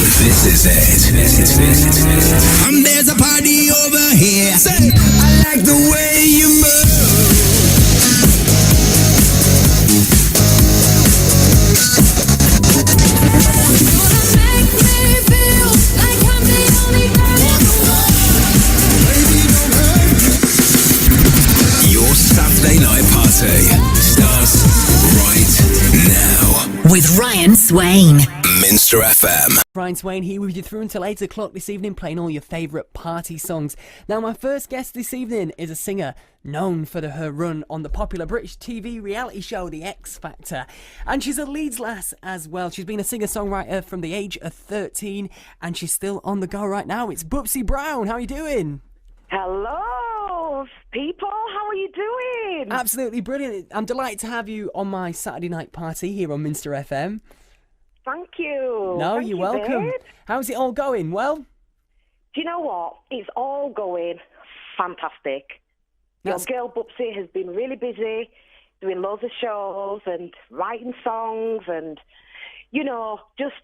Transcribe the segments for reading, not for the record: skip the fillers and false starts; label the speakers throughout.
Speaker 1: This is it. There's a party over here. I like the way you move. Make me feel like I'm the only girl in the world. Baby, don't hurt me. Your Saturday night party starts right now.
Speaker 2: With Ryan Swain.
Speaker 1: Minster FM.
Speaker 3: Ryan Swain here with you through until 8 o'clock this evening, playing all your favourite party songs. Now, my first guest this evening is a singer known for her run on the popular British TV reality show The X Factor. And she's a Leeds lass as well. She's been a singer-songwriter from the age of 13, and she's still on the go right now. It's Bupsi Brown. How are you doing?
Speaker 4: Hello, people. How are you doing?
Speaker 3: Absolutely brilliant. I'm delighted to have you on my Saturday night party here on Minster FM.
Speaker 4: Thank you.
Speaker 3: No, you're welcome.
Speaker 4: Babe.
Speaker 3: How's it all going? Well?
Speaker 4: Do you know what? It's all going fantastic. Your girl Bupsi has been really busy doing loads of shows and writing songs and, you know, just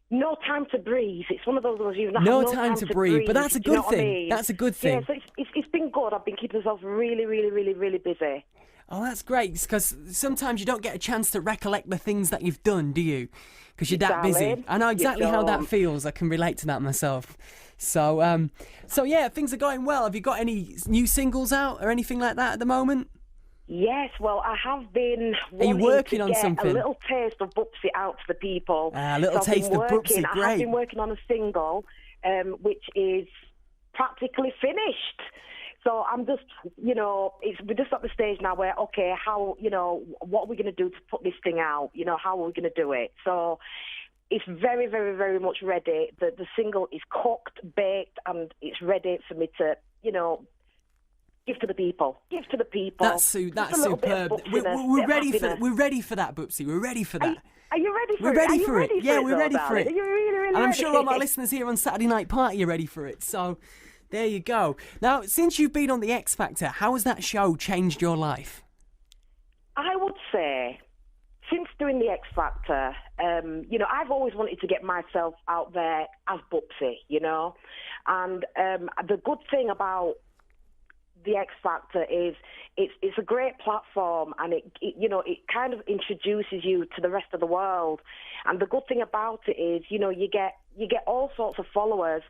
Speaker 4: no time to breathe. It's one of those ones you've
Speaker 3: no time to breathe. But that's a good thing. I mean? That's a good thing.
Speaker 4: Yeah, so it's been good. I've been keeping myself really, really, really, really busy.
Speaker 3: Oh, that's great, because sometimes you don't get a chance to recollect the things that you've done, do you? Because you're that busy. I know exactly how that feels. I can relate to that myself. So yeah, things are going well. Have you got any new singles out or anything like that at the moment?
Speaker 4: Yes, well, I have been
Speaker 3: Are you working on something?
Speaker 4: A little taste of Bupsi out to the people.
Speaker 3: A little taste of Bupsi, great.
Speaker 4: I have been working on a single, which is practically finished. So I'm just, you know, we're just at the stage now where, okay, how, you know, what are we going to do to put this thing out? You know, how are we going to do it? So it's very, very, very much ready. The single is cooked, baked, and it's ready for me to, you know, give to the people. Give to the people.
Speaker 3: That's superb. We're ready for that, Bupsi. We're ready for that.
Speaker 4: Are you ready for
Speaker 3: it?
Speaker 4: We're ready for it.
Speaker 3: Yeah, we're ready for it.
Speaker 4: Are you really, really
Speaker 3: and I'm
Speaker 4: ready?
Speaker 3: sure all my listeners here on Saturday Night Party are ready for it. So there you go. Now, since you've been on The X Factor, how has that show changed your life?
Speaker 4: I would say, since doing The X Factor, you know, I've always wanted to get myself out there as Bupsi, you know. And the good thing about The X Factor is it's a great platform, and it you know, it kind of introduces you to the rest of the world. And the good thing about it is, you know, you get all sorts of followers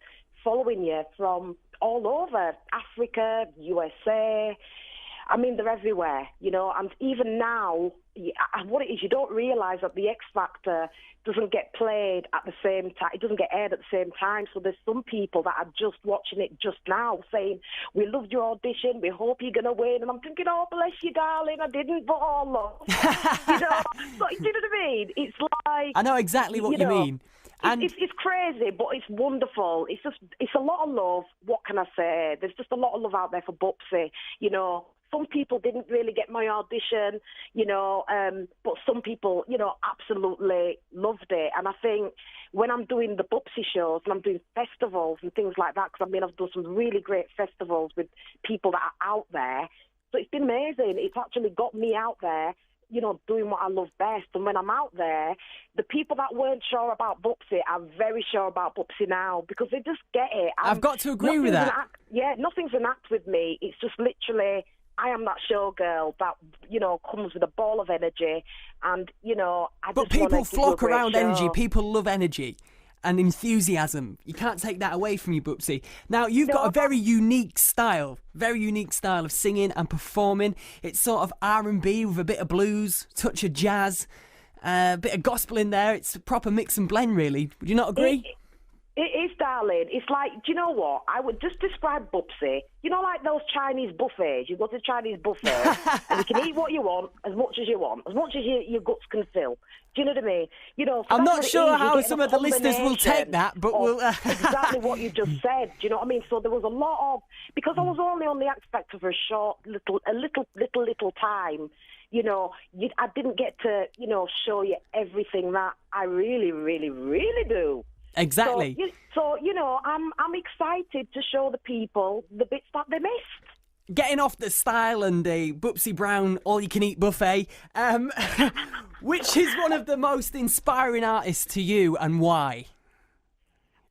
Speaker 4: following you from all over Africa, USA. I mean, they're everywhere, you know. And even now, what it is, you don't realise that The X Factor doesn't get played at the same time. It doesn't get aired at the same time. So there's some people that are just watching it just now saying, we loved your audition, we hope you're going to win. And I'm thinking, oh, bless you, darling, I didn't, but oh, love. You know, so, do you know what I mean? It's like...
Speaker 3: I know exactly what you mean.
Speaker 4: And it's crazy, but it's wonderful. It's a lot of love. What can I say? There's just a lot of love out there for Bupsi. You know, some people didn't really get my audition, you know, but some people, you know, absolutely loved it. And I think when I'm doing the Bupsi shows and I'm doing festivals and things like that, because I mean, I've done some really great festivals with people that are out there. So it's been amazing. It's actually got me out there, you know, doing what I love best. And when I'm out there, the people that weren't sure about Bupsi are very sure about Bupsi now, because they just get it.
Speaker 3: I've got to agree with that.
Speaker 4: Nothing's an act with me. It's just literally, I am that showgirl that, you know, comes with a ball of energy. And, you know,
Speaker 3: But people flock around energy. People love energy and enthusiasm. You can't take that away from you, Bupsi. Now, you've got a very unique style of singing and performing. It's sort of R&B with a bit of blues, touch of jazz, a bit of gospel in there. It's a proper mix and blend, really. Would you not agree?
Speaker 4: It is, darling. It's like, do you know what? I would just describe Bupsi. You know, like those Chinese buffets. You go to a Chinese buffet and you can eat what you want, as much as you want, as much as your guts can fill. Do you know what I mean? You know,
Speaker 3: I'm not sure how some of the listeners will take that, but we'll...
Speaker 4: exactly what you just said. Do you know what I mean? So there was a lot of... Because I was only on The X Factor for a little time, you know, I didn't get to, you know, show you everything that I really, really, really do.
Speaker 3: Exactly.
Speaker 4: So you know, I'm excited to show the people the bits that they missed.
Speaker 3: Getting off the style and the Bupsi Brown all-you-can-eat buffet, which is one of the most inspiring artists to you, and why?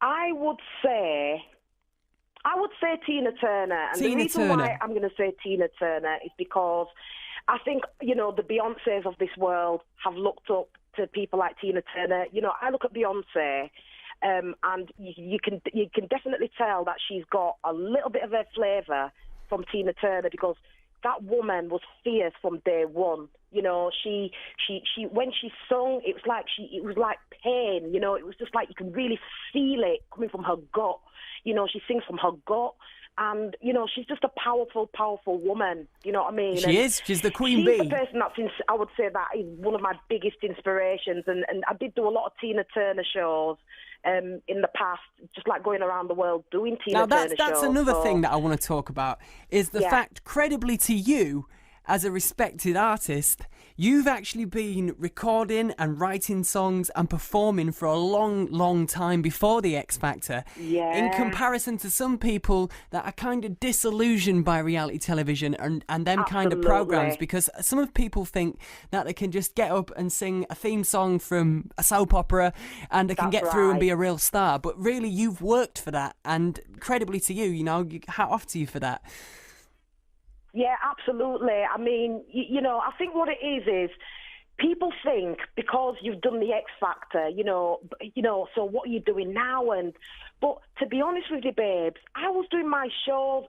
Speaker 4: I would say Tina Turner. And
Speaker 3: Tina
Speaker 4: the reason
Speaker 3: Turner.
Speaker 4: why I'm going to say Tina Turner is because I think, the Beyoncés of this world have looked up to people like Tina Turner. I look at Beyonce, and you can definitely tell that she's got a little bit of her flavour from Tina Turner, because that woman was fierce from day one. She when she sung, it was like pain. It was just like you can really feel it coming from her gut. She sings from her gut, and she's just a powerful, powerful woman. You know what I mean?
Speaker 3: She is. She's the queen
Speaker 4: she's
Speaker 3: bee.
Speaker 4: The person I would say that is one of my biggest inspirations, and I did do a lot of Tina Turner shows in the past, just like going around the world doing Tina Turner shows.
Speaker 3: Now that's another thing that I want to talk about, is the fact, credibly to you, as a respected artist, you've actually been recording and writing songs and performing for a long, long time before the X Factor.
Speaker 4: Yeah.
Speaker 3: In comparison to some people that are kind of disillusioned by reality television and them kind of programs, because some of people think that they can just get up and sing a theme song from a soap opera and they can get through and be a real star. But really, you've worked for that, and credibly to you, hat off to you for that.
Speaker 4: Yeah, absolutely. I mean, I think what it is people think because you've done the X Factor, so what are you doing now? But to be honest with you, babes, I was doing my shows,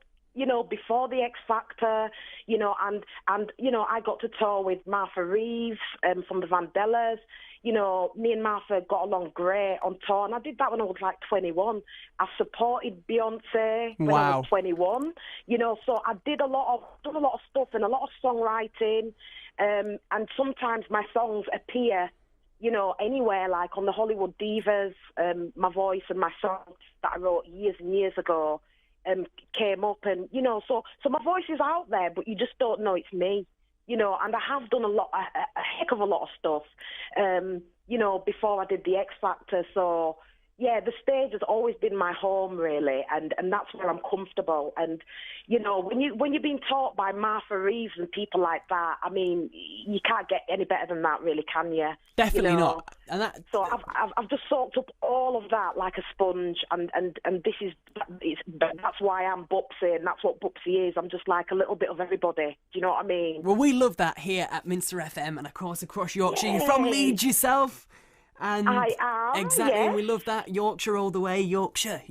Speaker 4: before the X Factor, and I got to tour with Martha Reeves from the Vandellas. Me and Martha got along great on tour, and I did that when I was like 21. I supported Beyonce when I was 21. So I did done a lot of stuff and a lot of songwriting, and sometimes my songs appear, anywhere, like on the Hollywood Divas. My voice and my songs that I wrote years and years ago came up, and so my voice is out there, but you just don't know it's me. And I have done a heck of a lot of stuff, before I did the X Factor. So, yeah, the stage has always been my home, really, and that's where I'm comfortable. And, when you're being taught by Martha Reeves and people like that, I mean, you can't get any better than that, really, can you?
Speaker 3: Definitely not. And
Speaker 4: so I've just soaked up all of that like a sponge, and that's why I'm Bupsi, and that's what Bupsi is. I'm just like a little bit of everybody. Do you know what I mean?
Speaker 3: Well, we love that here at Minster FM, and of course across Yorkshire. You're from Leeds yourself. And
Speaker 4: I am,
Speaker 3: exactly,
Speaker 4: yes.
Speaker 3: and we love that. Yorkshire all the way, Yorkshire.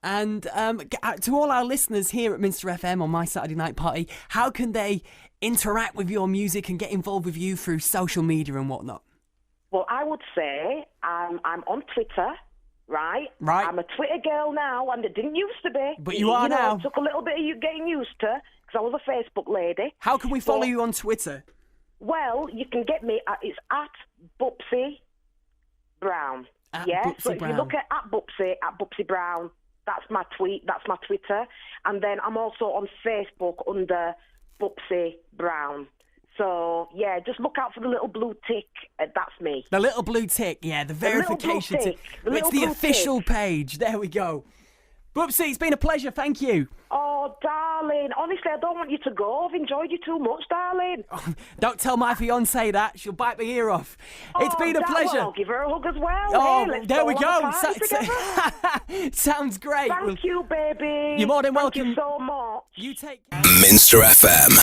Speaker 3: And to all our listeners here at Minster FM on My Saturday Night Party, how can they interact with your music and get involved with you through social media and whatnot?
Speaker 4: Well, I would say I'm on Twitter, right? I'm a Twitter girl now, and it didn't used to be.
Speaker 3: But you are now.
Speaker 4: It took a little bit of you getting used to, because I was a Facebook lady.
Speaker 3: How can we follow you on Twitter?
Speaker 4: Well, you can get me, it's at Bupsi Brown.
Speaker 3: Bupsi
Speaker 4: so if
Speaker 3: Brown.
Speaker 4: You look at Bupsi Brown, that's my tweet, that's my Twitter. And then I'm also on Facebook under Bupsi Brown. So, yeah, just look out for the little blue tick. That's me.
Speaker 3: The little blue tick, yeah, the verification tick. It's the official page. There we go. Bupsi, it's been a pleasure. Thank you.
Speaker 4: Oh, darling. Honestly, I don't want you to go. I've enjoyed you too much, darling.
Speaker 3: Oh, don't tell my fiancée that. She'll bite my ear off. It's been a pleasure.
Speaker 4: Well, I'll give her a hug as well.
Speaker 3: Oh,
Speaker 4: hey, let's
Speaker 3: there we
Speaker 4: on
Speaker 3: go.
Speaker 4: a party together.
Speaker 3: Sounds great.
Speaker 4: Thank you, baby.
Speaker 3: You're more than welcome.
Speaker 4: Thank you so much.
Speaker 3: You take
Speaker 1: Minster FM.